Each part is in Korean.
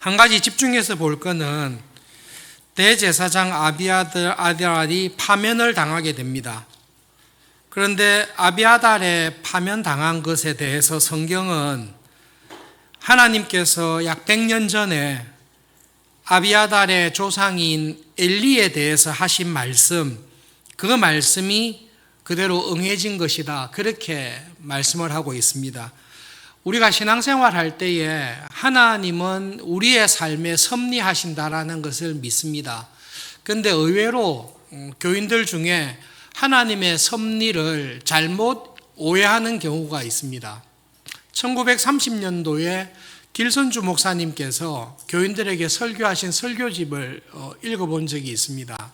한 가지 집중해서 볼 것은 대제사장 아비아달이 파면을 당하게 됩니다. 그런데 아비아달의 파면당한 것에 대해서 성경은 하나님께서 약 100년 전에 아비아달의 조상인 엘리에 대해서 하신 말씀, 그 말씀이 그대로 응해진 것이다, 그렇게 말씀을 하고 있습니다. 우리가 신앙생활 할 때에 하나님은 우리의 삶에 섭리하신다라는 것을 믿습니다. 그런데 의외로 교인들 중에 하나님의 섭리를 잘못 오해하는 경우가 있습니다. 1930년도에 길선주 목사님께서 교인들에게 설교하신 설교집을 읽어본 적이 있습니다.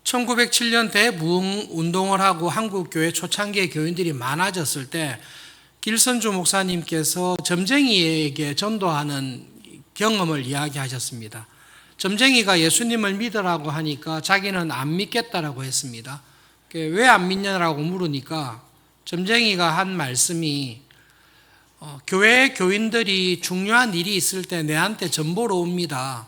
1907년 대부흥운동을 하고 한국교회 초창기에 교인들이 많아졌을 때 길선주 목사님께서 점쟁이에게 전도하는 경험을 이야기하셨습니다. 점쟁이가 예수님을 믿으라고 하니까 자기는 안 믿겠다라고 했습니다. 왜 안 믿냐라고 물으니까 점쟁이가 한 말씀이 교회 교인들이 중요한 일이 있을 때 내한테 전보로 옵니다.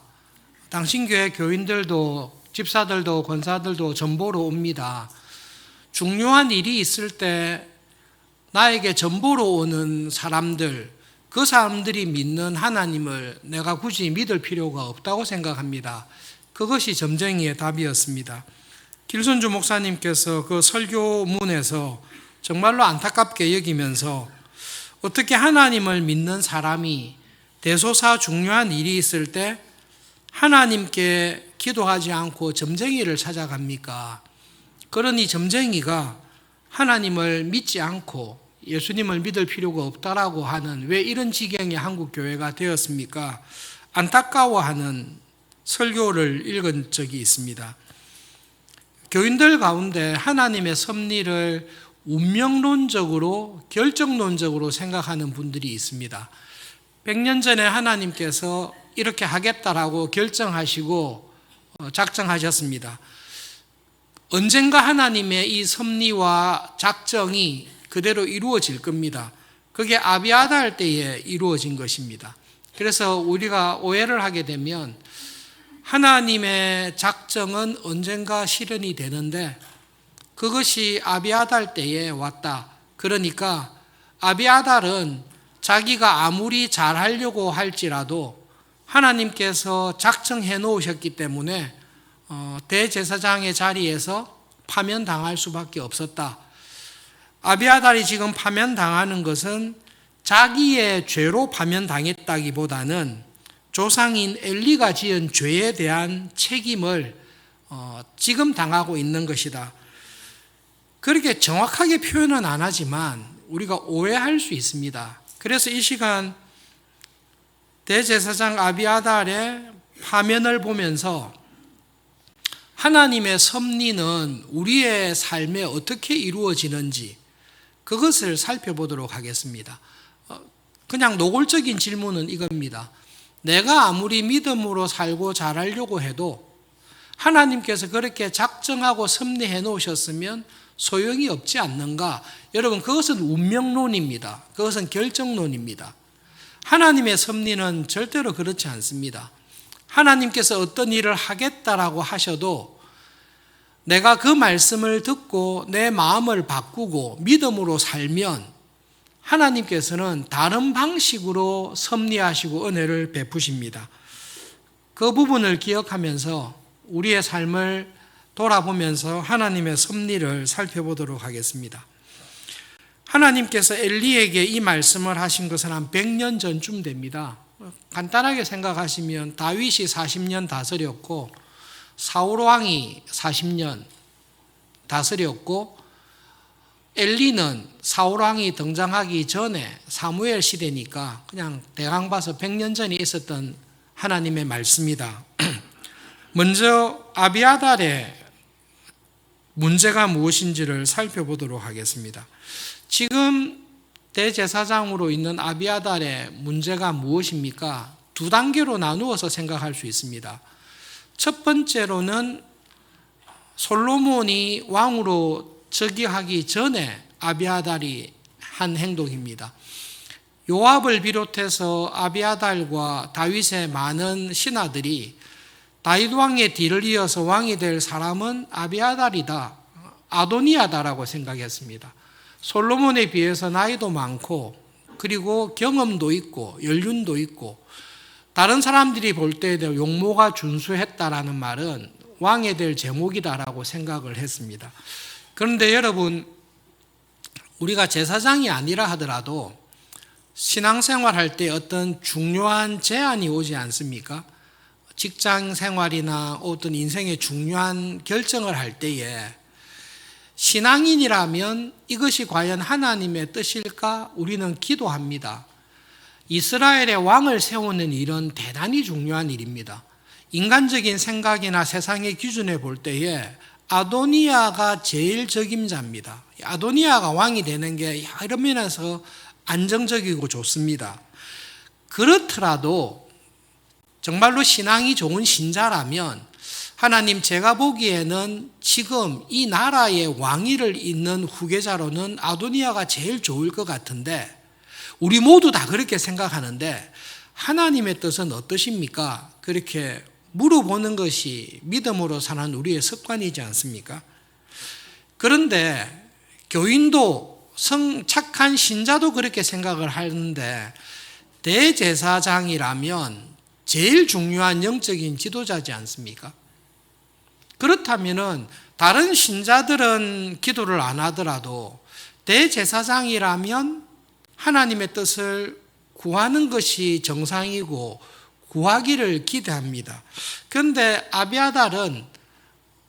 당신 교회 교인들도 집사들도 권사들도 전보로 옵니다. 중요한 일이 있을 때 나에게 전보로 오는 사람들, 그 사람들이 믿는 하나님을 내가 굳이 믿을 필요가 없다고 생각합니다. 그것이 점쟁이의 답이었습니다. 길선주 목사님께서 그 설교문에서 정말로 안타깝게 여기면서 어떻게 하나님을 믿는 사람이 대소사 중요한 일이 있을 때 하나님께 기도하지 않고 점쟁이를 찾아갑니까? 그러니 점쟁이가 하나님을 믿지 않고 예수님을 믿을 필요가 없다라고 하는, 왜 이런 지경의 한국 교회가 되었습니까? 안타까워하는 설교를 읽은 적이 있습니다. 교인들 가운데 하나님의 섭리를 운명론적으로, 결정론적으로 생각하는 분들이 있습니다. 100년 전에 하나님께서 이렇게 하겠다라고 결정하시고 작정하셨습니다. 언젠가 하나님의 이 섭리와 작정이 그대로 이루어질 겁니다. 그게 아비아달 때에 이루어진 것입니다. 그래서 우리가 오해를 하게 되면 하나님의 작정은 언젠가 실현이 되는데 그것이 아비아달 때에 왔다. 그러니까 아비아달은 자기가 아무리 잘하려고 할지라도 하나님께서 작정해 놓으셨기 때문에 대제사장의 자리에서 파면당할 수밖에 없었다. 아비아달이 지금 파면당하는 것은 자기의 죄로 파면당했다기보다는 조상인 엘리가 지은 죄에 대한 책임을 지금 당하고 있는 것이다. 그렇게 정확하게 표현은 안 하지만 우리가 오해할 수 있습니다. 그래서 이 시간 대제사장 아비아달의 파면을 보면서 하나님의 섭리는 우리의 삶에 어떻게 이루어지는지 그것을 살펴보도록 하겠습니다. 그냥 노골적인 질문은 이겁니다. 내가 아무리 믿음으로 살고 잘하려고 해도 하나님께서 그렇게 작정하고 섭리해 놓으셨으면 소용이 없지 않는가? 여러분, 그것은 운명론입니다. 그것은 결정론입니다. 하나님의 섭리는 절대로 그렇지 않습니다. 하나님께서 어떤 일을 하겠다라고 하셔도 내가 그 말씀을 듣고 내 마음을 바꾸고 믿음으로 살면 하나님께서는 다른 방식으로 섭리하시고 은혜를 베푸십니다. 그 부분을 기억하면서 우리의 삶을 돌아보면서 하나님의 섭리를 살펴보도록 하겠습니다. 하나님께서 엘리에게 이 말씀을 하신 것은 한 100년 전쯤 됩니다. 간단하게 생각하시면 다윗이 40년 다스렸고 사울 왕이 40년 다스렸고 엘리는 사울 왕이 등장하기 전에 사무엘 시대니까 그냥 대강 봐서 100년 전에 있었던 하나님의 말씀이다. 먼저 아비아달의 문제가 무엇인지를 살펴보도록 하겠습니다. 지금 대제사장으로 있는 아비아달의 문제가 무엇입니까? 두 단계로 나누어서 생각할 수 있습니다. 첫 번째로는 솔로몬이 왕으로 즉위하기 전에 아비아달이 한 행동입니다. 요압을 비롯해서 아비아달과 다윗의 많은 신하들이 다윗 왕의 뒤를 이어서 왕이 될 사람은 아비아달이다, 아도니아다라고 생각했습니다. 솔로몬에 비해서 나이도 많고 그리고 경험도 있고 연륜도 있고 다른 사람들이 볼 때에 용모가 준수했다라는 말은 왕이 될 제목이다라고 생각을 했습니다. 그런데 여러분, 우리가 제사장이 아니라 하더라도 신앙생활할 때 어떤 중요한 제한이 오지 않습니까? 직장 생활이나 어떤 인생의 중요한 결정을 할 때에 신앙인이라면 이것이 과연 하나님의 뜻일까? 우리는 기도합니다. 이스라엘의 왕을 세우는 일은 대단히 중요한 일입니다. 인간적인 생각이나 세상의 기준에 볼 때에 아도니아가 제일 적임자입니다. 아도니아가 왕이 되는 게 이런 면에서 안정적이고 좋습니다. 그렇더라도 정말로 신앙이 좋은 신자라면 하나님, 제가 보기에는 지금 이 나라의 왕위를 잇는 후계자로는 아도니아가 제일 좋을 것 같은데, 우리 모두 다 그렇게 생각하는데 하나님의 뜻은 어떠십니까? 그렇게 물어보는 것이 믿음으로 사는 우리의 습관이지 않습니까? 그런데 교인도 착한 신자도 그렇게 생각을 하는데 대제사장이라면 제일 중요한 영적인 지도자지 않습니까? 그렇다면은 다른 신자들은 기도를 안 하더라도 대제사장이라면 하나님의 뜻을 구하는 것이 정상이고 구하기를 기대합니다. 그런데 아비아달은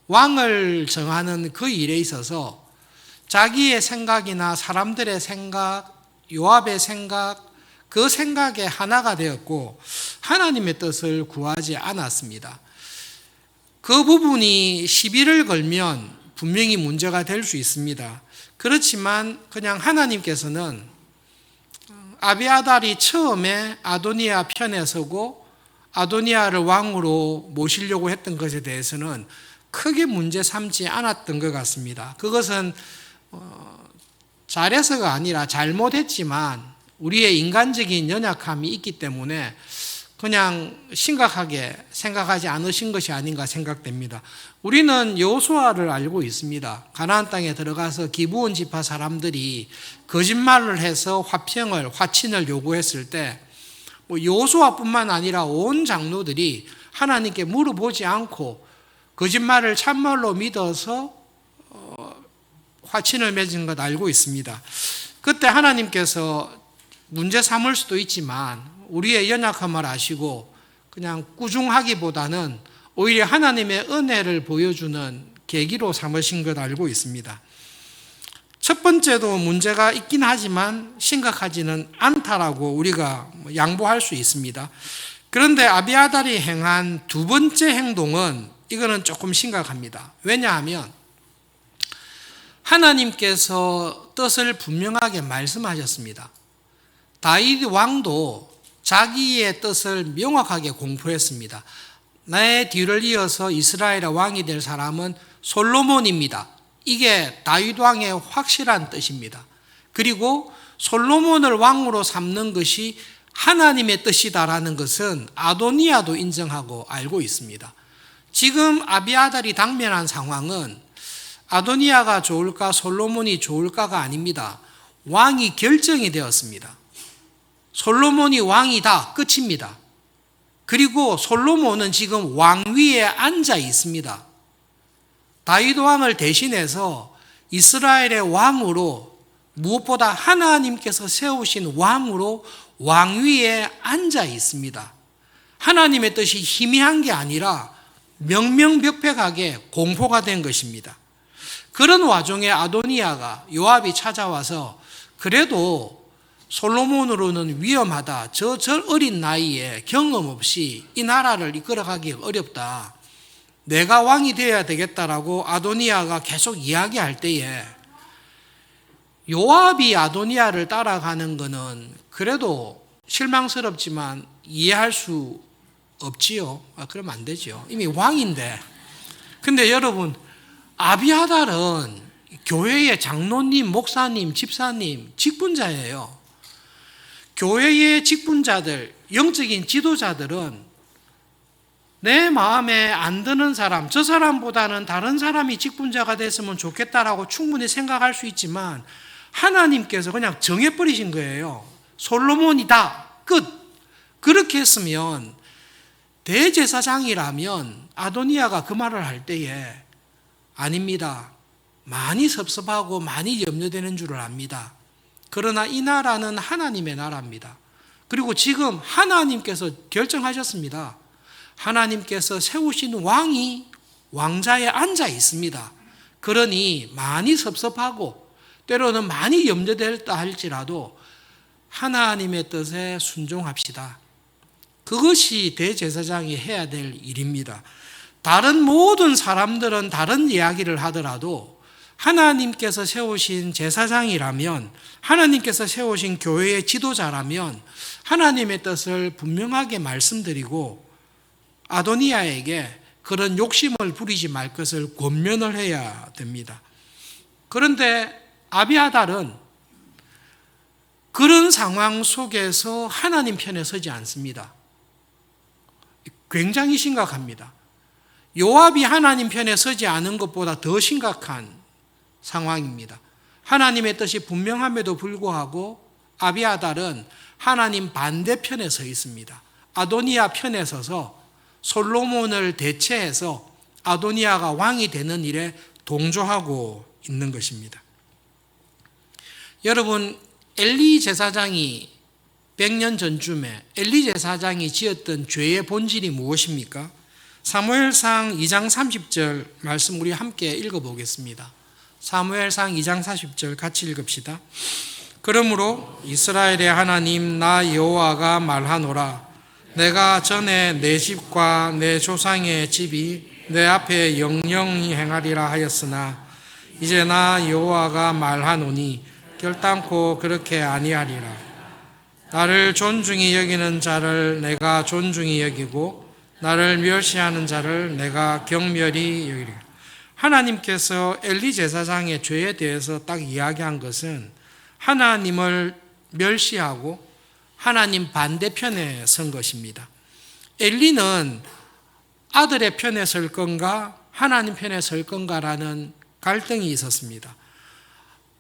왕을 정하는 그 일에 있어서 자기의 생각이나 사람들의 생각, 요압의 생각, 그 생각에 하나가 되었고 하나님의 뜻을 구하지 않았습니다. 그 부분이 시비를 걸면 분명히 문제가 될 수 있습니다. 그렇지만 그냥 하나님께서는 아비아달이 처음에 아도니아 편에 서고 아도니아를 왕으로 모시려고 했던 것에 대해서는 크게 문제 삼지 않았던 것 같습니다. 그것은 잘해서가 아니라 잘못했지만 우리의 인간적인 연약함이 있기 때문에 그냥 심각하게 생각하지 않으신 것이 아닌가 생각됩니다. 우리는 여호수아를 알고 있습니다. 가나안 땅에 들어가서 기브온 지파 사람들이 거짓말을 해서 화친을 요구했을 때 여호수아뿐만 아니라 온 장로들이 하나님께 물어보지 않고 거짓말을 참말로 믿어서 화친을 맺은 것 알고 있습니다. 그때 하나님께서 문제 삼을 수도 있지만 우리의 연약함을 아시고 그냥 꾸중하기보다는 오히려 하나님의 은혜를 보여주는 계기로 삼으신 것 알고 있습니다. 첫 번째도 문제가 있긴 하지만 심각하지는 않다라고 우리가 양보할 수 있습니다. 그런데 아비아달이 행한 두 번째 행동은 이거는 조금 심각합니다. 왜냐하면 하나님께서 뜻을 분명하게 말씀하셨습니다. 다윗 왕도 자기의 뜻을 명확하게 공포했습니다. 내 뒤를 이어서 이스라엘의 왕이 될 사람은 솔로몬입니다. 이게 다윗 왕의 확실한 뜻입니다. 그리고 솔로몬을 왕으로 삼는 것이 하나님의 뜻이다라는 것은 아도니아도 인정하고 알고 있습니다. 지금 아비아달이 당면한 상황은 아도니아가 좋을까 솔로몬이 좋을까가 아닙니다. 왕이 결정이 되었습니다. 솔로몬이 왕이다, 끝입니다. 그리고 솔로몬은 지금 왕위에 앉아 있습니다. 다윗 왕을 대신해서 이스라엘의 왕으로, 무엇보다 하나님께서 세우신 왕으로 왕위에 앉아 있습니다. 하나님의 뜻이 희미한 게 아니라 명명백백하게 공포가 된 것입니다. 그런 와중에 아도니아가 요압이 찾아와서 그래도 솔로몬으로는 위험하다. 저 어린 나이에 경험 없이 이 나라를 이끌어가기 어렵다. 내가 왕이 되어야 되겠다라고 아도니아가 계속 이야기할 때에 요압이 아도니아를 따라가는 것은 그래도 실망스럽지만 이해할 수 없지요. 그러면 안 되죠. 이미 왕인데. 근데 여러분, 아비아달은 교회의 장로님, 목사님, 집사님, 직분자예요. 교회의 직분자들, 영적인 지도자들은 내 마음에 안 드는 사람, 저 사람보다는 다른 사람이 직분자가 됐으면 좋겠다라고 충분히 생각할 수 있지만 하나님께서 그냥 정해버리신 거예요. 솔로몬이다. 끝. 그렇게 했으면 대제사장이라면 아도니아가 그 말을 할 때에 아닙니다. 많이 섭섭하고 많이 염려되는 줄을 압니다. 그러나 이 나라는 하나님의 나라입니다. 그리고 지금 하나님께서 결정하셨습니다. 하나님께서 세우신 왕이 왕자에 앉아 있습니다. 그러니 많이 섭섭하고 때로는 많이 염려될다 할지라도 하나님의 뜻에 순종합시다. 그것이 대제사장이 해야 될 일입니다. 다른 모든 사람들은 다른 이야기를 하더라도 하나님께서 세우신 제사장이라면, 하나님께서 세우신 교회의 지도자라면 하나님의 뜻을 분명하게 말씀드리고 아도니아에게 그런 욕심을 부리지 말 것을 권면을 해야 됩니다. 그런데 아비아달은 그런 상황 속에서 하나님 편에 서지 않습니다. 굉장히 심각합니다. 요압이 하나님 편에 서지 않은 것보다 더 심각한 상황입니다. 하나님의 뜻이 분명함에도 불구하고 아비아달은 하나님 반대편에 서 있습니다. 아도니아 편에 서서 솔로몬을 대체해서 아도니아가 왕이 되는 일에 동조하고 있는 것입니다. 여러분, 엘리 제사장이 100년 전쯤에 엘리 제사장이 지었던 죄의 본질이 무엇입니까? 사무엘상 2장 30절 말씀 우리 함께 읽어보겠습니다. 사무엘상 2장 40절 같이 읽읍시다. 그러므로 이스라엘의 하나님 나 여호와가 말하노라. 내가 전에 내 집과 내 조상의 집이 내 앞에 영영히 행하리라 하였으나 이제 나 여호와가 말하노니 결단코 그렇게 아니하리라. 나를 존중히 여기는 자를 내가 존중히 여기고 나를 멸시하는 자를 내가 경멸히 여기리라. 하나님께서 엘리 제사장의 죄에 대해서 딱 이야기한 것은 하나님을 멸시하고 하나님 반대편에 선 것입니다. 엘리는 아들의 편에 설 건가 하나님 편에 설 건가라는 갈등이 있었습니다.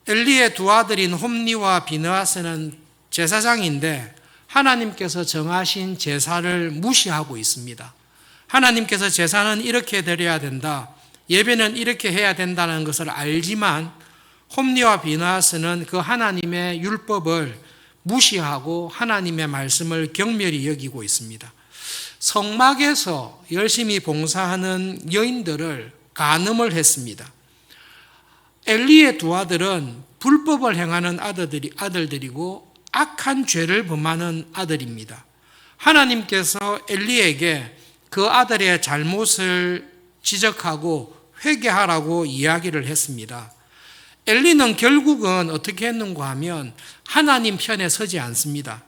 엘리의 두 아들인 홈니와 비느하스는 제사장인데 하나님께서 정하신 제사를 무시하고 있습니다. 하나님께서 제사는 이렇게 드려야 된다, 예배는 이렇게 해야 된다는 것을 알지만 홈니와 비느하스는 그 하나님의 율법을 무시하고 하나님의 말씀을 경멸히 여기고 있습니다. 성막에서 열심히 봉사하는 여인들을 간음을 했습니다. 엘리의 두 아들은 불법을 행하는 아들들이고 악한 죄를 범하는 아들입니다. 하나님께서 엘리에게 그 아들의 잘못을 지적하고 회개하라고 이야기를 했습니다. 엘리는 결국은 어떻게 했는가 하면 하나님 편에 서지 않습니다.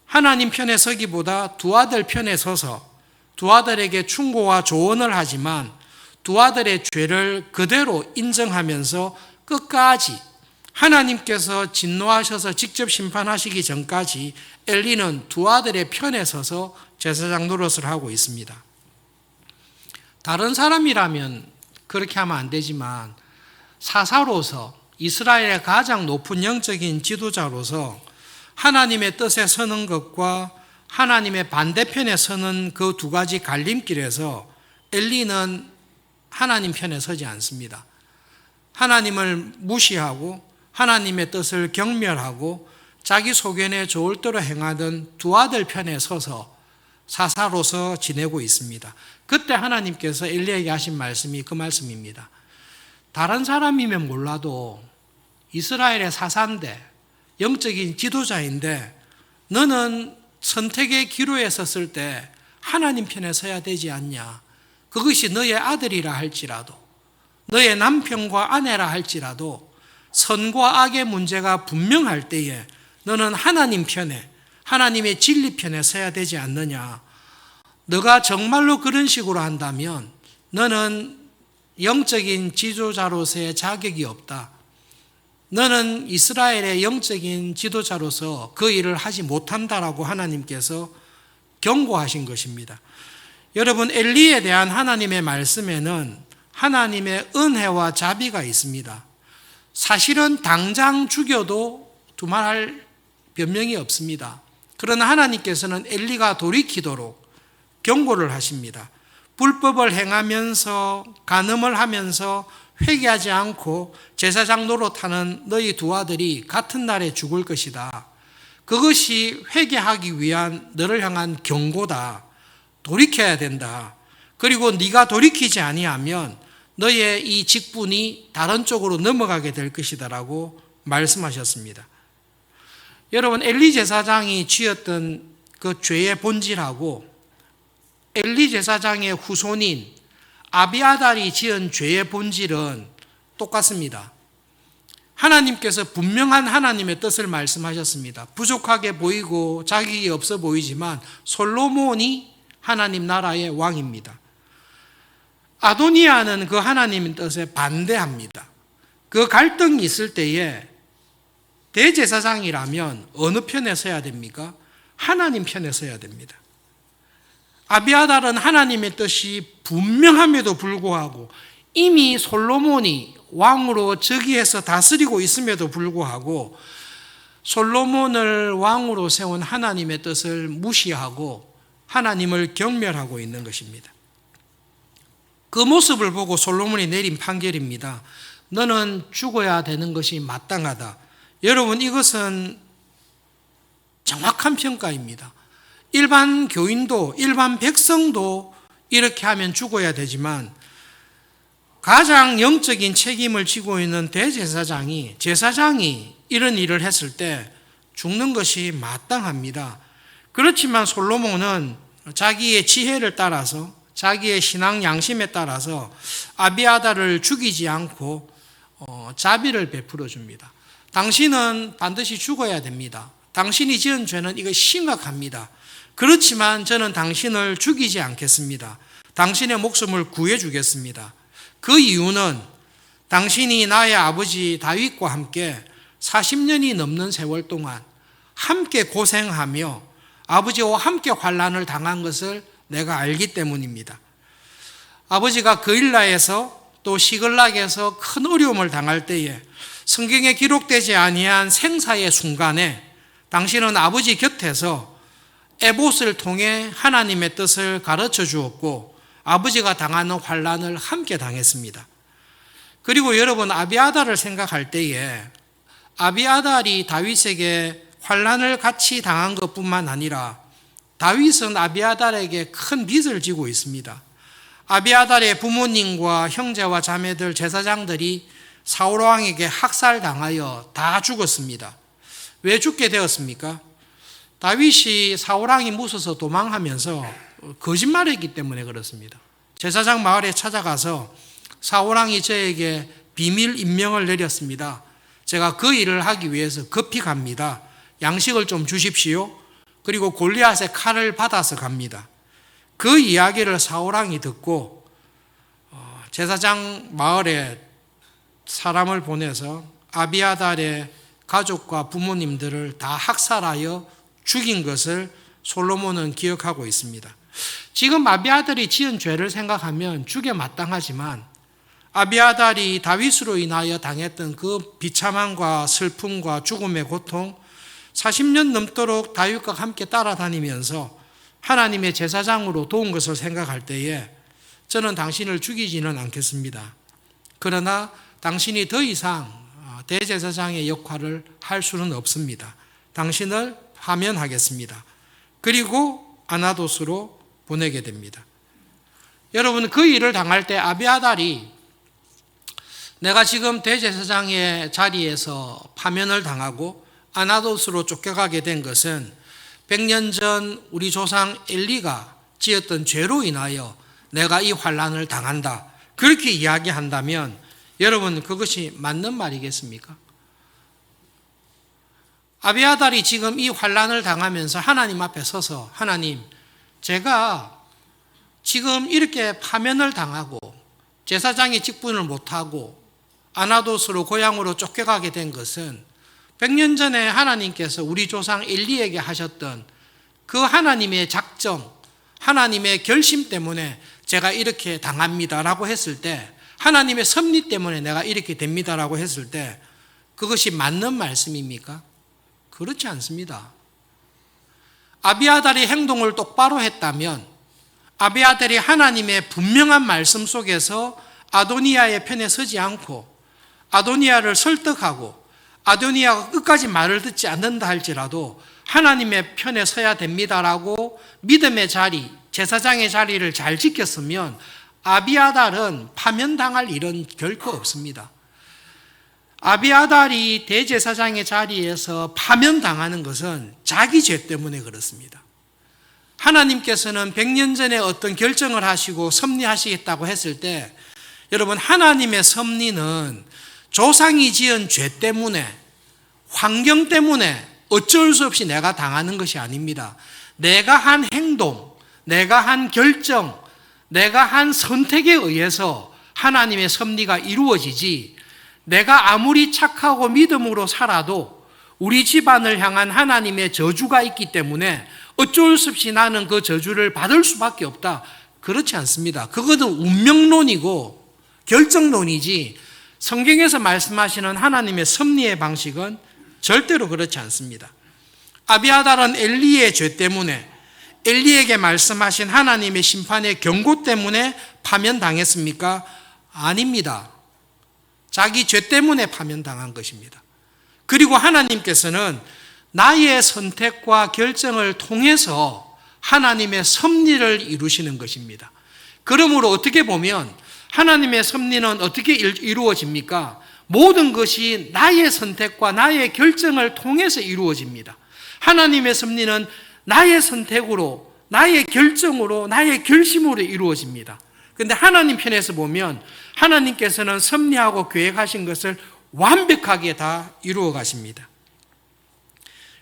하나님 편에 서기보다 두 아들 편에 서서 두 아들에게 충고와 조언을 하지만 두 아들의 죄를 그대로 인정하면서 끝까지 하나님께서 진노하셔서 직접 심판하시기 전까지 엘리는 두 아들의 편에 서서 제사장 노릇을 하고 있습니다. 다른 사람이라면 그렇게 하면 안 되지만 사사로서 이스라엘의 가장 높은 영적인 지도자로서 하나님의 뜻에 서는 것과 하나님의 반대편에 서는 그 두 가지 갈림길에서 엘리는 하나님 편에 서지 않습니다. 하나님을 무시하고 하나님의 뜻을 경멸하고 자기 소견에 좋을 대로 행하던 두 아들 편에 서서 사사로서 지내고 있습니다. 그때 하나님께서 엘리에게 하신 말씀이 그 말씀입니다. 다른 사람이면 몰라도 이스라엘의 사사인데 영적인 지도자인데 너는 선택의 기로에 섰을 때 하나님 편에 서야 되지 않냐. 그것이 너의 아들이라 할지라도 너의 남편과 아내라 할지라도 선과 악의 문제가 분명할 때에 너는 하나님 편에 하나님의 진리 편에 서야 되지 않느냐. 너가 정말로 그런 식으로 한다면 너는 영적인 지도자로서의 자격이 없다. 너는 이스라엘의 영적인 지도자로서 그 일을 하지 못한다라고 하나님께서 경고하신 것입니다. 여러분, 엘리에 대한 하나님의 말씀에는 하나님의 은혜와 자비가 있습니다. 사실은 당장 죽여도 두말할 변명이 없습니다. 그러나 하나님께서는 엘리가 돌이키도록 경고를 하십니다. 불법을 행하면서 간음을 하면서 회개하지 않고 제사장 노릇하는 너희 두 아들이 같은 날에 죽을 것이다. 그것이 회개하기 위한 너를 향한 경고다. 돌이켜야 된다. 그리고 네가 돌이키지 아니하면 너의 이 직분이 다른 쪽으로 넘어가게 될 것이다라고 말씀하셨습니다. 여러분, 엘리 제사장이 지었던 그 죄의 본질하고 엘리 제사장의 후손인 아비아달이 지은 죄의 본질은 똑같습니다. 하나님께서 분명한 하나님의 뜻을 말씀하셨습니다. 부족하게 보이고 자격이 없어 보이지만 솔로몬이 하나님 나라의 왕입니다. 아도니아는 그 하나님의 뜻에 반대합니다. 그 갈등이 있을 때에 대제사장이라면 어느 편에 서야 됩니까? 하나님 편에 서야 됩니다. 아비아달은 하나님의 뜻이 분명함에도 불구하고 이미 솔로몬이 왕으로 즉위해서 다스리고 있음에도 불구하고 솔로몬을 왕으로 세운 하나님의 뜻을 무시하고 하나님을 경멸하고 있는 것입니다. 그 모습을 보고 솔로몬이 내린 판결입니다. 너는 죽어야 되는 것이 마땅하다. 여러분, 이것은 정확한 평가입니다. 일반 교인도, 일반 백성도 이렇게 하면 죽어야 되지만 가장 영적인 책임을 지고 있는 대제사장이, 제사장이 이런 일을 했을 때 죽는 것이 마땅합니다. 그렇지만 솔로몬은 자기의 지혜를 따라서, 자기의 신앙 양심에 따라서 아비아달을 죽이지 않고 자비를 베풀어 줍니다. 당신은 반드시 죽어야 됩니다. 당신이 지은 죄는 이거 심각합니다. 그렇지만 저는 당신을 죽이지 않겠습니다. 당신의 목숨을 구해주겠습니다. 그 이유는 당신이 나의 아버지 다윗과 함께 40년이 넘는 세월 동안 함께 고생하며 아버지와 함께 환난을 당한 것을 내가 알기 때문입니다. 아버지가 그일라에서 또 시글락에서 큰 어려움을 당할 때에 성경에 기록되지 아니한 생사의 순간에 당신은 아버지 곁에서 에봇을 통해 하나님의 뜻을 가르쳐 주었고 아버지가 당하는 환난을 함께 당했습니다. 그리고 여러분, 아비아달을 생각할 때에 아비아달이 다윗에게 환난을 같이 당한 것뿐만 아니라 다윗은 아비아달에게 큰 빚을 지고 있습니다. 아비아달의 부모님과 형제와 자매들, 제사장들이 사울 왕에게 학살당하여 다 죽었습니다. 왜 죽게 되었습니까? 다윗이 사울 왕이 무서워서 도망하면서 거짓말했기 때문에 그렇습니다. 제사장 마을에 찾아가서 사울 왕이 저에게 비밀 임명을 내렸습니다. 제가 그 일을 하기 위해서 급히 갑니다. 양식을 좀 주십시오. 그리고 골리앗의 칼을 받아서 갑니다. 그 이야기를 사울 왕이 듣고 제사장 마을에 사람을 보내서 아비아달의 가족과 부모님들을 다 학살하여 죽인 것을 솔로몬은 기억하고 있습니다. 지금 아비아달이 지은 죄를 생각하면 죽에 마땅하지만 아비아달이 다윗으로 인하여 당했던 그 비참함과 슬픔과 죽음의 고통, 40년 넘도록 다윗과 함께 따라다니면서 하나님의 제사장으로 도운 것을 생각할 때에 저는 당신을 죽이지는 않겠습니다. 그러나 당신이 더 이상 대제사장의 역할을 할 수는 없습니다. 당신을 파면하겠습니다. 그리고 아나돗으로 보내게 됩니다. 여러분, 그 일을 당할 때 아비아달이 내가 지금 대제사장의 자리에서 파면을 당하고 아나돗으로 쫓겨가게 된 것은 100년 전 우리 조상 엘리가 지었던 죄로 인하여 내가 이 환난을 당한다. 그렇게 이야기한다면 여러분, 그것이 맞는 말이겠습니까? 아비아달이 지금 이 환난을 당하면서 하나님 앞에 서서 하나님, 제가 지금 이렇게 파면을 당하고 제사장의 직분을 못하고 아나돗으로 고향으로 쫓겨가게 된 것은 100년 전에 하나님께서 우리 조상 엘리에게 하셨던 그 하나님의 작정, 하나님의 결심 때문에 제가 이렇게 당합니다라고 했을 때, 하나님의 섭리 때문에 내가 이렇게 됩니다라고 했을 때 그것이 맞는 말씀입니까? 그렇지 않습니다. 아비아달이 행동을 똑바로 했다면, 아비아달이 하나님의 분명한 말씀 속에서 아도니아의 편에 서지 않고 아도니아를 설득하고 아도니아가 끝까지 말을 듣지 않는다 할지라도 하나님의 편에 서야 됩니다라고 믿음의 자리, 제사장의 자리를 잘 지켰으면 아비아달은 파면당할 일은 결코 없습니다. 아비아달이 대제사장의 자리에서 파면당하는 것은 자기 죄 때문에 그렇습니다. 하나님께서는 100년 전에 어떤 결정을 하시고 섭리하시겠다고 했을 때, 여러분, 하나님의 섭리는 조상이 지은 죄 때문에, 환경 때문에 어쩔 수 없이 내가 당하는 것이 아닙니다. 내가 한 행동, 내가 한 결정, 내가 한 선택에 의해서 하나님의 섭리가 이루어지지, 내가 아무리 착하고 믿음으로 살아도 우리 집안을 향한 하나님의 저주가 있기 때문에 어쩔 수 없이 나는 그 저주를 받을 수밖에 없다. 그렇지 않습니다. 그것은 운명론이고 결정론이지, 성경에서 말씀하시는 하나님의 섭리의 방식은 절대로 그렇지 않습니다. 아비아달은 엘리의 죄 때문에, 엘리에게 말씀하신 하나님의 심판의 경고 때문에 파면당했습니까? 아닙니다. 자기 죄 때문에 파면당한 것입니다. 그리고 하나님께서는 나의 선택과 결정을 통해서 하나님의 섭리를 이루시는 것입니다. 그러므로 어떻게 보면 하나님의 섭리는 어떻게 이루어집니까? 모든 것이 나의 선택과 나의 결정을 통해서 이루어집니다. 하나님의 섭리는 나의 선택으로, 나의 결정으로, 나의 결심으로 이루어집니다. 그런데 하나님 편에서 보면 하나님께서는 섭리하고 계획하신 것을 완벽하게 다 이루어 가십니다.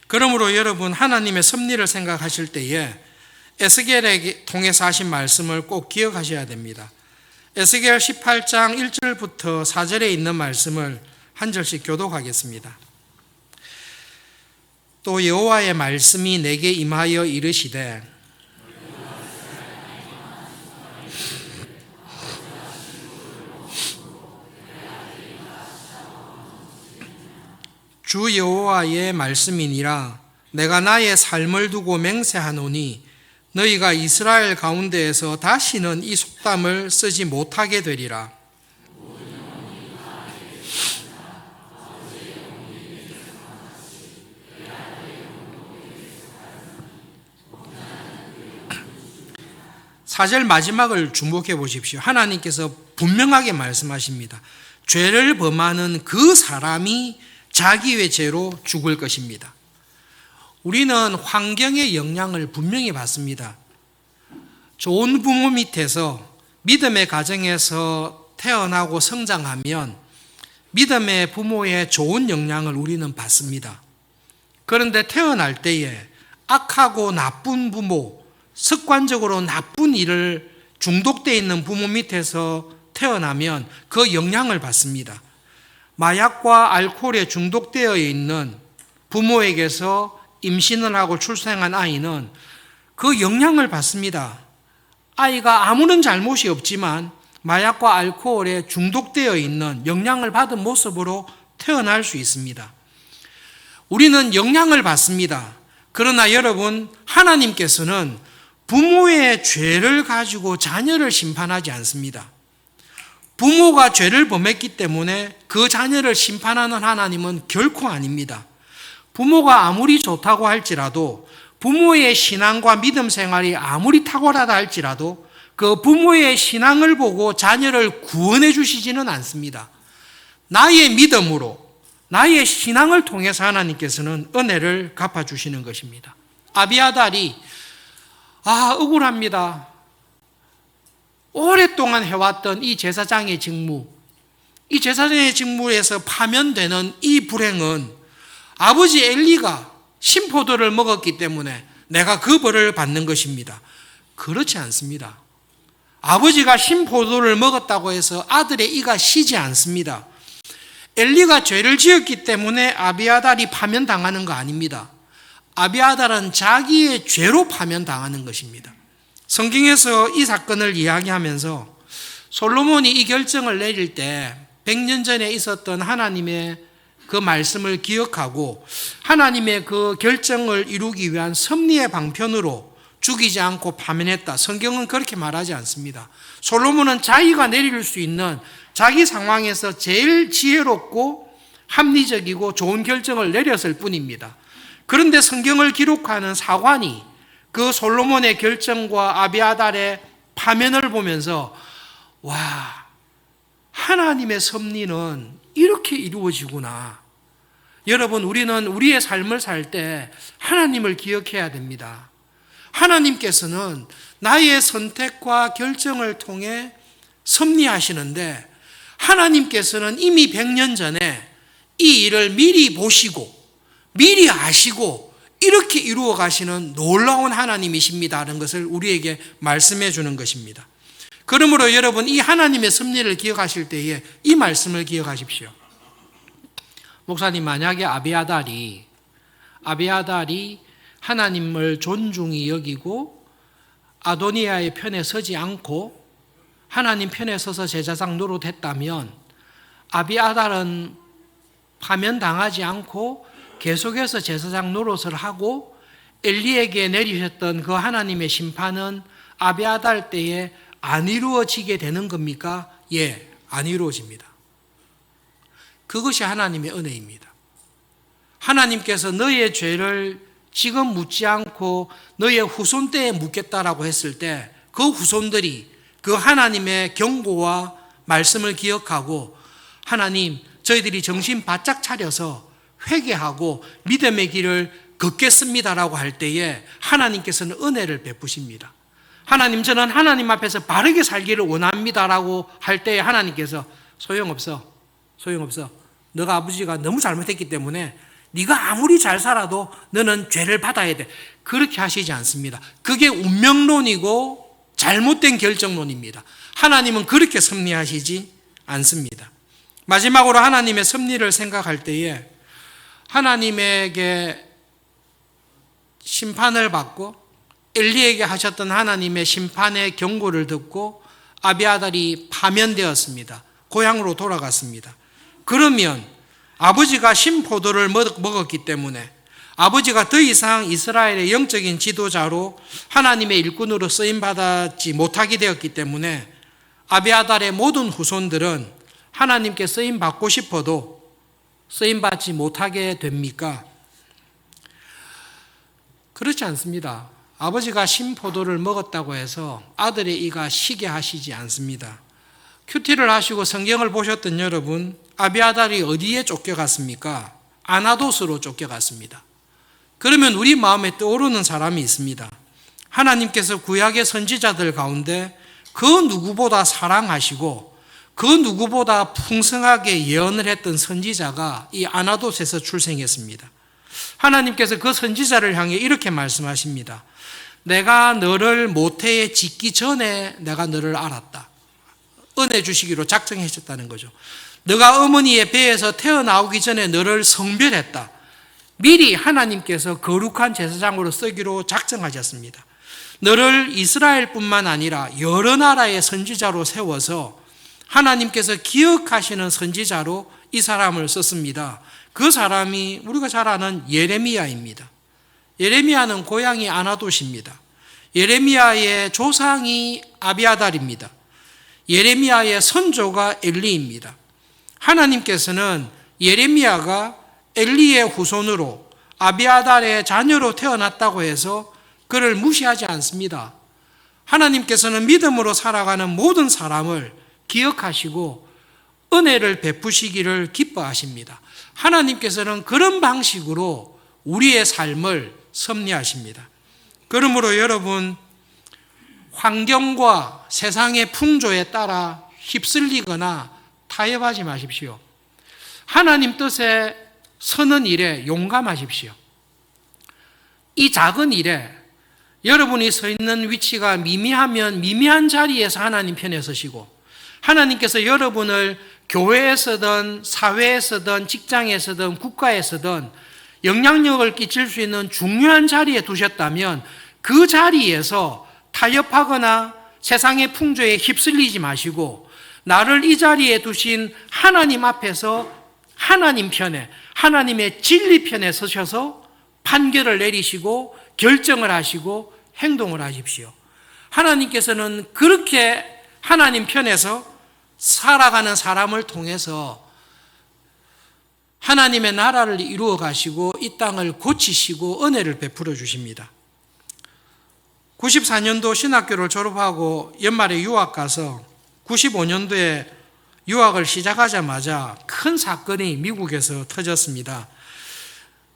그러므로 여러분, 하나님의 섭리를 생각하실 때에 에스겔에 통해서 하신 말씀을 꼭 기억하셔야 됩니다. 에스겔 18장 1절부터 4절에 있는 말씀을 한 절씩 교독하겠습니다. 또 여호와의 말씀이 내게 임하여 이르시되, 주 여호와의 말씀이니라. 내가 나의 삶을 두고 맹세하노니 너희가 이스라엘 가운데에서 다시는 이 속담을 쓰지 못하게 되리라. 사절 마지막을 주목해 보십시오. 하나님께서 분명하게 말씀하십니다. 죄를 범하는 그 사람이 자기의 죄로 죽을 것입니다. 우리는 환경의 영향을 분명히 받습니다. 좋은 부모 밑에서 믿음의 가정에서 태어나고 성장하면 믿음의 부모의 좋은 영향을 우리는 받습니다. 그런데 태어날 때에 악하고 나쁜 부모, 습관적으로 나쁜 일을 중독되어 있는 부모 밑에서 태어나면 그 영향을 받습니다. 마약과 알코올에 중독되어 있는 부모에게서 임신을 하고 출생한 아이는 그 영향을 받습니다. 아이가 아무런 잘못이 없지만 마약과 알코올에 중독되어 있는 영향을 받은 모습으로 태어날 수 있습니다. 우리는 영향을 받습니다. 그러나 여러분, 하나님께서는 부모의 죄를 가지고 자녀를 심판하지 않습니다. 부모가 죄를 범했기 때문에 그 자녀를 심판하는 하나님은 결코 아닙니다. 부모가 아무리 좋다고 할지라도, 부모의 신앙과 믿음 생활이 아무리 탁월하다 할지라도 그 부모의 신앙을 보고 자녀를 구원해 주시지는 않습니다. 나의 믿음으로, 나의 신앙을 통해서 하나님께서는 은혜를 갚아주시는 것입니다. 아비아달이 억울합니다. 오랫동안 해왔던 이 제사장의 직무, 이 제사장의 직무에서 파면되는 이 불행은 아버지 엘리가 신포도를 먹었기 때문에 내가 그 벌을 받는 것입니다. 그렇지 않습니다. 아버지가 신포도를 먹었다고 해서 아들의 이가 시지 않습니다. 엘리가 죄를 지었기 때문에 아비아달이 파면당하는 거 아닙니다. 아비아달은 자기의 죄로 파면당하는 것입니다. 성경에서 이 사건을 이야기하면서 솔로몬이 이 결정을 내릴 때 100년 전에 있었던 하나님의 그 말씀을 기억하고 하나님의 그 결정을 이루기 위한 섭리의 방편으로 죽이지 않고 파면했다. 성경은 그렇게 말하지 않습니다. 솔로몬은 자기가 내릴 수 있는 자기 상황에서 제일 지혜롭고 합리적이고 좋은 결정을 내렸을 뿐입니다. 그런데 성경을 기록하는 사관이 그 솔로몬의 결정과 아비아달의 파면을 보면서 와, 하나님의 섭리는 이렇게 이루어지구나. 여러분, 우리는 우리의 삶을 살 때 하나님을 기억해야 됩니다. 하나님께서는 나의 선택과 결정을 통해 섭리하시는데 하나님께서는 이미 100년 전에 이 일을 미리 보시고 미리 아시고 이렇게 이루어 가시는 놀라운 하나님이십니다라는 것을 우리에게 말씀해 주는 것입니다. 그러므로 여러분, 이 하나님의 섭리를 기억하실 때에 이 말씀을 기억하십시오. 목사님, 만약에 아비아달이 하나님을 존중히 여기고 아도니아의 편에 서지 않고 하나님 편에 서서 제사장 노릇했다면 아비아달은 파면당하지 않고 계속해서 제사장 노릇을 하고 엘리에게 내리셨던 그 하나님의 심판은 아비아달 때에 안 이루어지게 되는 겁니까? 예, 안 이루어집니다. 그것이 하나님의 은혜입니다. 하나님께서 너의 죄를 지금 묻지 않고 너의 후손 때에 묻겠다라고 했을 때 그 후손들이 그 하나님의 경고와 말씀을 기억하고 하나님, 저희들이 정신 바짝 차려서 회개하고 믿음의 길을 걷겠습니다라고 할 때에 하나님께서는 은혜를 베푸십니다. 하나님, 저는 하나님 앞에서 바르게 살기를 원합니다라고 할 때에 하나님께서 소용없어. 너가 아버지가 너무 잘못했기 때문에 네가 아무리 잘 살아도 너는 죄를 받아야 돼. 그렇게 하시지 않습니다. 그게 운명론이고 잘못된 결정론입니다. 하나님은 그렇게 섭리하시지 않습니다. 마지막으로 하나님의 섭리를 생각할 때에 하나님에게 심판을 받고 엘리에게 하셨던 하나님의 심판의 경고를 듣고 아비아달이 파면되었습니다. 고향으로 돌아갔습니다. 그러면 아버지가 신포도를 먹었기 때문에 아버지가 더 이상 이스라엘의 영적인 지도자로 하나님의 일꾼으로 쓰임받지 못하게 되었기 때문에 아비아달의 모든 후손들은 하나님께 쓰임받고 싶어도 쓰임받지 못하게 됩니까? 그렇지 않습니다. 아버지가 신포도를 먹었다고 해서 아들의 이가 쉬게 하시지 않습니다. 큐티를 하시고 성경을 보셨던 여러분, 아비아달이 어디에 쫓겨갔습니까? 아나돗으로 쫓겨갔습니다. 그러면 우리 마음에 떠오르는 사람이 있습니다. 하나님께서 구약의 선지자들 가운데 그 누구보다 사랑하시고 그 누구보다 풍성하게 예언을 했던 선지자가 이 아나돗에서 출생했습니다. 하나님께서 그 선지자를 향해 이렇게 말씀하십니다. 내가 너를 모태에 짓기 전에 내가 너를 알았다. 은혜 주시기로 작정하셨다는 거죠. 너가 어머니의 배에서 태어나오기 전에 너를 성별했다. 미리 하나님께서 거룩한 제사장으로 쓰기로 작정하셨습니다. 너를 이스라엘뿐만 아니라 여러 나라의 선지자로 세워서 하나님께서 기억하시는 선지자로 이 사람을 썼습니다. 그 사람이 우리가 잘 아는 예레미야입니다. 예레미야는 고향이 아나돗입니다. 예레미야의 조상이 아비아달입니다. 예레미야의 선조가 엘리입니다. 하나님께서는 예레미야가 엘리의 후손으로 아비아달의 자녀로 태어났다고 해서 그를 무시하지 않습니다. 하나님께서는 믿음으로 살아가는 모든 사람을 기억하시고 은혜를 베푸시기를 기뻐하십니다. 하나님께서는 그런 방식으로 우리의 삶을 섭리하십니다. 그러므로 여러분, 환경과 세상의 풍조에 따라 휩쓸리거나 타협하지 마십시오. 하나님 뜻에 서는 일에 용감하십시오. 이 작은 일에 여러분이 서 있는 위치가 미미하면 미미한 자리에서 하나님 편에 서시고 하나님께서 여러분을 교회에서든 사회에서든 직장에서든 국가에서든 영향력을 끼칠 수 있는 중요한 자리에 두셨다면 그 자리에서 타협하거나 세상의 풍조에 휩쓸리지 마시고 나를 이 자리에 두신 하나님 앞에서 하나님 편에, 하나님의 진리 편에 서셔서 판결을 내리시고 결정을 하시고 행동을 하십시오. 하나님께서는 그렇게 하나님 편에서 살아가는 사람을 통해서 하나님의 나라를 이루어 가시고 이 땅을 고치시고 은혜를 베풀어 주십니다. 94년도 신학교를 졸업하고 연말에 유학 가서 95년도에 유학을 시작하자마자 큰 사건이 미국에서 터졌습니다.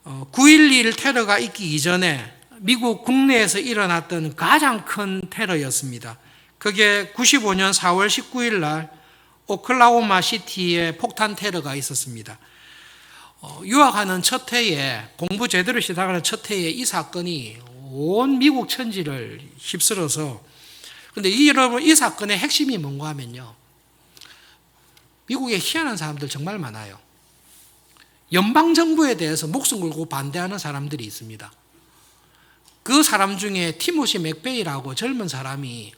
9.11 테러가 있기 이전에 미국 국내에서 일어났던 가장 큰 테러였습니다. 그게 95년 4월 19일 날 오클라호마 시티에 폭탄 테러가 있었습니다. 유학하는 첫 해에, 공부 제대로 시작하는 첫 해에 이 사건이 온 미국 천지를 휩쓸어서, 근데 여러분 이 사건의 핵심이 뭔가 하면요, 미국에 희한한 사람들 정말 많아요. 연방정부에 대해서 목숨 걸고 반대하는 사람들이 있습니다. 그 사람 중에 티모시 맥베이라고 젊은 사람이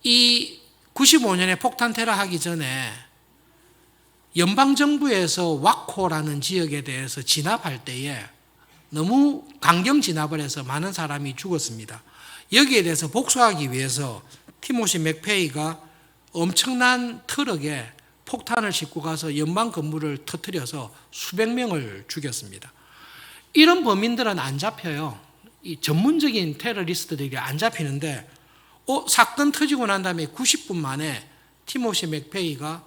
이 95년에 폭탄 테러 하기 전에 연방정부에서 와코라는 지역에 대해서 진압할 때에 너무 강경 진압을 해서 많은 사람이 죽었습니다. 여기에 대해서 복수하기 위해서 티모시 맥페이가 엄청난 트럭에 폭탄을 싣고 가서 연방 건물을 터뜨려서 수백 명을 죽였습니다. 이런 범인들은 안 잡혀요. 이 전문적인 테러리스트들이 안 잡히는데 사건 터지고 난 다음에 90분 만에 티모시 맥페이가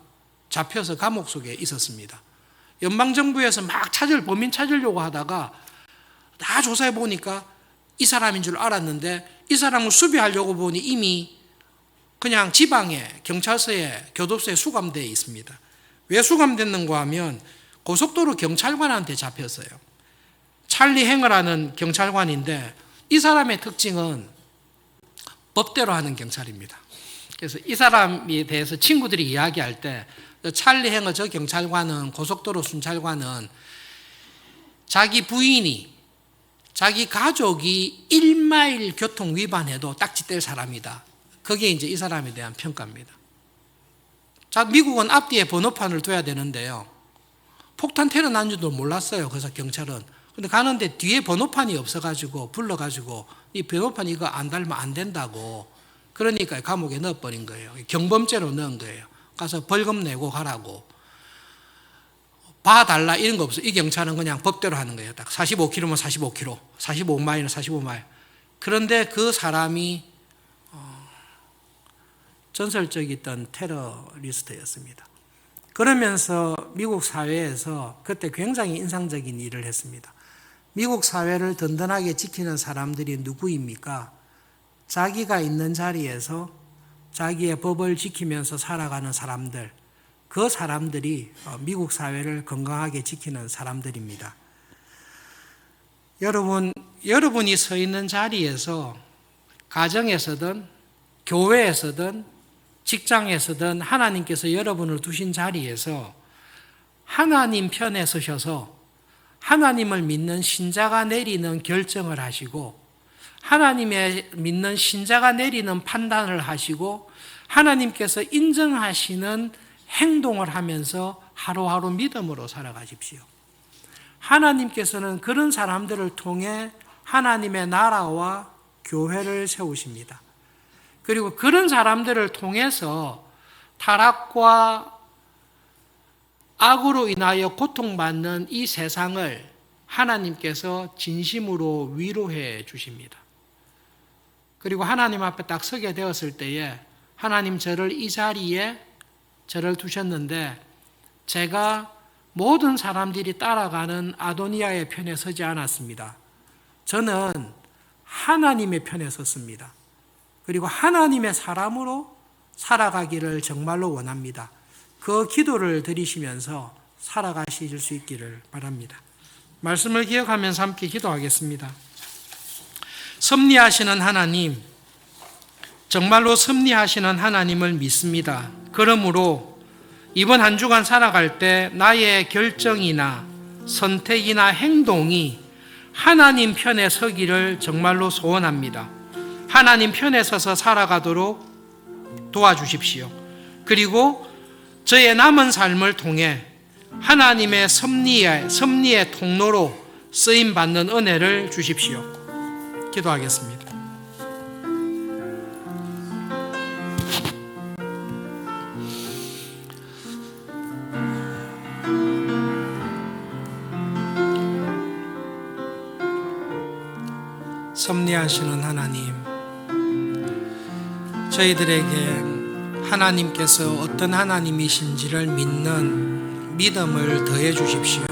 잡혀서 감옥 속에 있었습니다. 연방정부에서 막 범인 찾으려고 하다가 다 조사해 보니까 이 사람인 줄 알았는데 이 사람을 수비하려고 보니 이미 그냥 지방에 경찰서에 교도소에 수감되어 있습니다. 왜 수감됐는가 하면 고속도로 경찰관한테 잡혔어요. 찰리 행어라는 경찰관인데 이 사람의 특징은 법대로 하는 경찰입니다. 그래서 이 사람에 대해서 친구들이 이야기할 때 찰리 행어 저 경찰관은, 고속도로 순찰관은 자기 부인이, 자기 가족이 1마일 교통 위반해도 딱지뗄 사람이다. 그게 이제 이 사람에 대한 평가입니다. 자, 미국은 앞뒤에 번호판을 둬야 되는데요. 폭탄 테러 난 줄도 몰랐어요. 그래서 경찰은. 근데 가는데 뒤에 번호판이 없어가지고 불러가지고 이 번호판 이거 안 달면 안 된다고. 그러니까 감옥에 넣어버린 거예요. 경범죄로 넣은 거예요. 가서 벌금 내고 가라고. 봐달라 이런 거 없어요. 이 경찰은 그냥 법대로 하는 거예요. 딱 45km면 45km, 45마일은 45마일. 그런데 그 사람이 전설적이었던 테러리스트였습니다. 그러면서 미국 사회에서 그때 굉장히 인상적인 일을 했습니다. 미국 사회를 든든하게 지키는 사람들이 누구입니까? 자기가 있는 자리에서 자기의 법을 지키면서 살아가는 사람들, 그 사람들이 미국 사회를 건강하게 지키는 사람들입니다. 여러분이 서 있는 자리에서 가정에서든 교회에서든 직장에서든 하나님께서 여러분을 두신 자리에서 하나님 편에 서셔서 하나님을 믿는 신자가 내리는 결정을 하시고 하나님의 믿는 신자가 내리는 판단을 하시고 하나님께서 인정하시는 행동을 하면서 하루하루 믿음으로 살아가십시오. 하나님께서는 그런 사람들을 통해 하나님의 나라와 교회를 세우십니다. 그리고 그런 사람들을 통해서 타락과 악으로 인하여 고통받는 이 세상을 하나님께서 진심으로 위로해 주십니다. 그리고 하나님 앞에 딱 서게 되었을 때에 하나님 저를 이 자리에 저를 두셨는데 제가 모든 사람들이 따라가는 아도니아의 편에 서지 않았습니다. 저는 하나님의 편에 섰습니다. 그리고 하나님의 사람으로 살아가기를 정말로 원합니다. 그 기도를 드리시면서 살아가실 수 있기를 바랍니다. 말씀을 기억하면서 함께 기도하겠습니다. 섭리하시는 하나님, 정말로 섭리하시는 하나님을 믿습니다. 그러므로 이번 한 주간 살아갈 때 나의 결정이나 선택이나 행동이 하나님 편에 서기를 정말로 소원합니다. 하나님 편에 서서 살아가도록 도와주십시오. 그리고 저의 남은 삶을 통해 하나님의 섭리의 통로로 쓰임받는 은혜를 주십시오. 기도하겠습니다. 섭리하시는 하나님, 저희들에게 하나님께서 어떤 하나님이신지를 믿는 믿음을 더해 주십시오.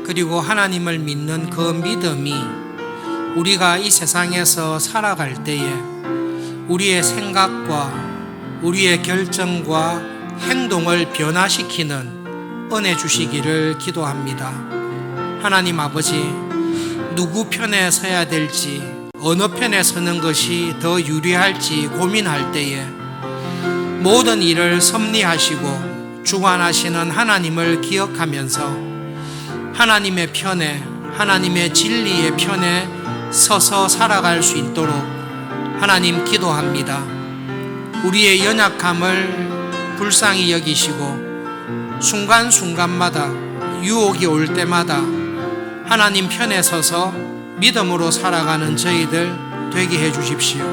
그리고 하나님을 믿는 그 믿음이 우리가 이 세상에서 살아갈 때에 우리의 생각과 우리의 결정과 행동을 변화시키는 은혜 주시기를 기도합니다. 하나님 아버지, 누구 편에 서야 될지, 어느 편에 서는 것이 더 유리할지 고민할 때에 모든 일을 섭리하시고 주관하시는 하나님을 기억하면서 하나님의 편에, 하나님의 진리의 편에 서서 살아갈 수 있도록 하나님 기도합니다. 우리의 연약함을 불쌍히 여기시고 순간순간마다 유혹이 올 때마다 하나님 편에 서서 믿음으로 살아가는 저희들 되게 해 주십시오.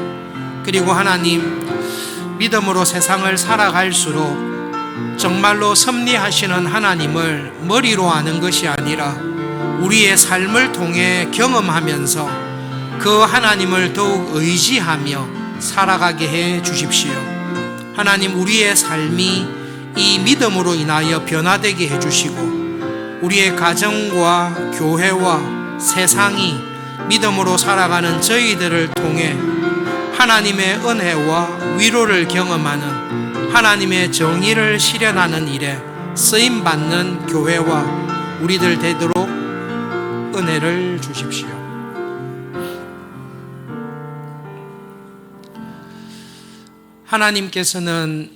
그리고 하나님, 믿음으로 세상을 살아갈수록 정말로 섭리하시는 하나님을 머리로 아는 것이 아니라 우리의 삶을 통해 경험하면서 그 하나님을 더욱 의지하며 살아가게 해 주십시오. 하나님, 우리의 삶이 이 믿음으로 인하여 변화되게 해 주시고 우리의 가정과 교회와 세상이 믿음으로 살아가는 저희들을 통해 하나님의 은혜와 위로를 경험하는 하나님의 정의를 실현하는 일에 쓰임받는 교회와 우리들 되도록 은혜를 주십시오. 하나님께서는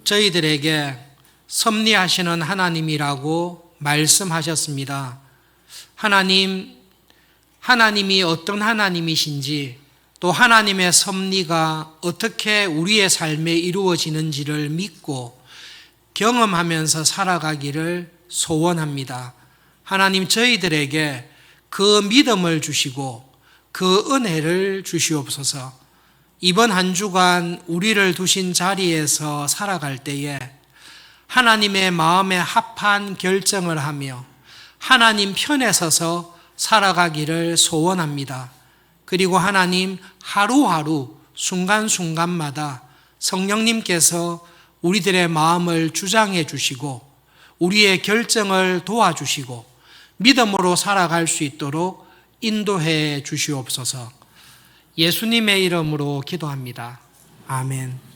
저희들에게 섭리하시는 하나님이라고 말씀하셨습니다. 하나님이 어떤 하나님이신지, 또 하나님의 섭리가 어떻게 우리의 삶에 이루어지는지를 믿고 경험하면서 살아가기를 소원합니다. 하나님, 저희들에게 그 믿음을 주시고 그 은혜를 주시옵소서. 이번 한 주간 우리를 두신 자리에서 살아갈 때에 하나님의 마음에 합한 결정을 하며 하나님 편에 서서 살아가기를 소원합니다. 그리고 하나님, 하루하루 순간순간마다 성령님께서 우리들의 마음을 주장해 주시고 우리의 결정을 도와주시고 믿음으로 살아갈 수 있도록 인도해 주시옵소서. 예수님의 이름으로 기도합니다. 아멘.